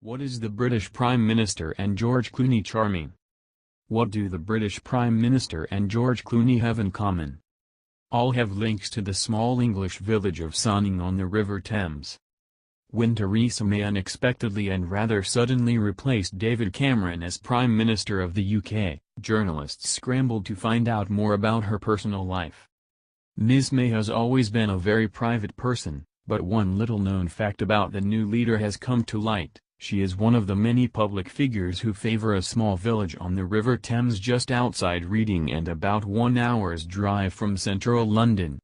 What is the British Prime Minister and George Clooney charming? What do the British Prime Minister and George Clooney have in common? All have links to the small English village of Sonning on the River Thames. When Theresa May unexpectedly and rather suddenly replaced David Cameron as Prime Minister of the UK, journalists scrambled to find out more about her personal life. Ms. May has always been a very private person, but one little-known fact about the new leader has come to light. She is one of the many public figures who favor a small village on the River Thames just outside Reading and about 1 hour's drive from central London.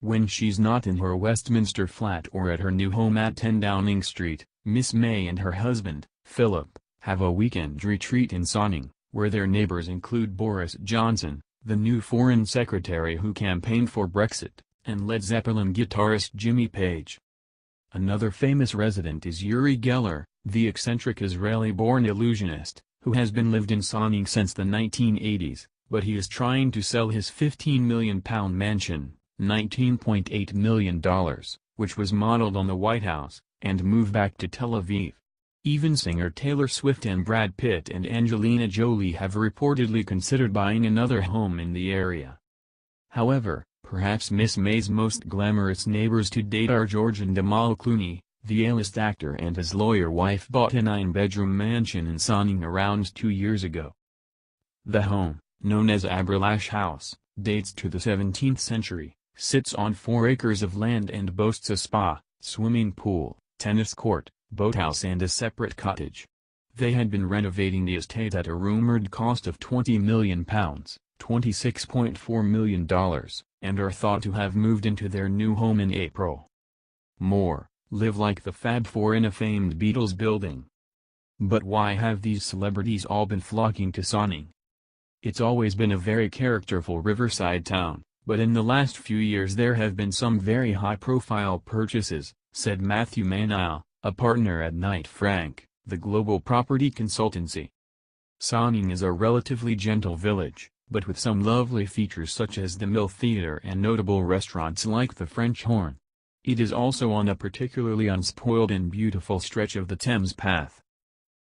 When she's not in her Westminster flat or at her new home at 10 Downing Street, Miss May and her husband, Philip, have a weekend retreat in Sonning, where their neighbours include Boris Johnson, the new Foreign Secretary who campaigned for Brexit, and Led Zeppelin guitarist Jimmy Page. Another famous resident is Uri Geller, the eccentric Israeli-born illusionist, who has been lived in Sonning since the 1980s, but he is trying to sell his £15 million mansion, $19.8 million, which was modeled on the White House, and move back to Tel Aviv. Even singer Taylor Swift and Brad Pitt and Angelina Jolie have reportedly considered buying another home in the area. However, perhaps Miss May's most glamorous neighbors to date are George and Amal Clooney. The A-list actor and his lawyer wife bought a 9-bedroom mansion in Sonning around 2 years ago. The home, known as Aberlash House, dates to the 17th century, sits on 4 acres of land and boasts a spa, swimming pool, tennis court, boathouse and a separate cottage. They had been renovating the estate at a rumored cost of £20 million, $26.4 million, and are thought to have moved into their new home in April. More. Live like the Fab Four in a famed Beatles building. But why have these celebrities all been flocking to Sonning? It's always been a very characterful riverside town, but in the last few years there have been some very high-profile purchases, said Matthew Manile, a partner at Knight Frank, the global property consultancy. Sonning is a relatively gentle village, but with some lovely features such as the Mill Theatre and notable restaurants like the French Horn. It is also on a particularly unspoiled and beautiful stretch of the Thames Path.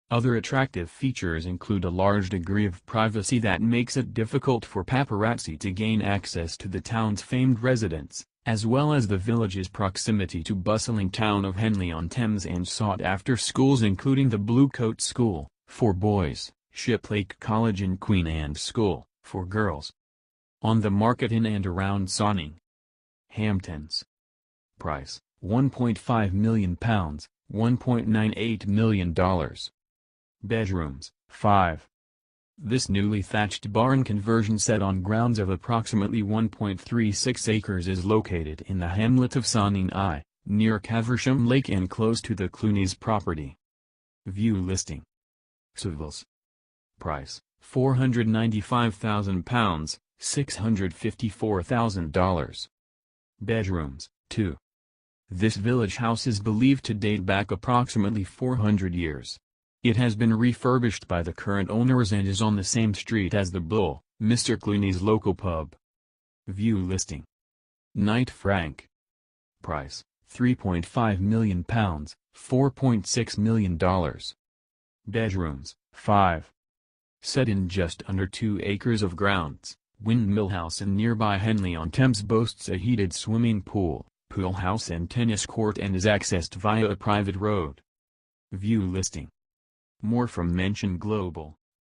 Other attractive features include a large degree of privacy that makes it difficult for paparazzi to gain access to the town's famed residents, as well as the village's proximity to bustling town of Henley-on-Thames and sought-after schools including the Bluecoat School, for boys, Shiplake College and Queen Anne's School, for girls. On the market in and around Sonning. Hamptons. Price, £1.5 million, $1.98 million. Bedrooms, 5. This newly thatched barn conversion set on grounds of approximately 1.36 acres is located in the hamlet of Sonning I, near Caversham Lake and close to the Clooney's property. View listing. Civils. Price, £495,000, $654,000. Bedrooms, 2. This village house is believed to date back approximately 400 years. It has been refurbished by the current owners and is on the same street as the Bull, Mr. Clooney's local pub. View listing. Knight Frank. Price, £3.5 million, $4.6 million. Bedrooms, 5. Set in just under 2 acres of grounds, Windmill House in nearby Henley-on-Thames boasts a heated swimming pool, pool house and tennis court and is accessed via a private road. View listing. More from Mention Global.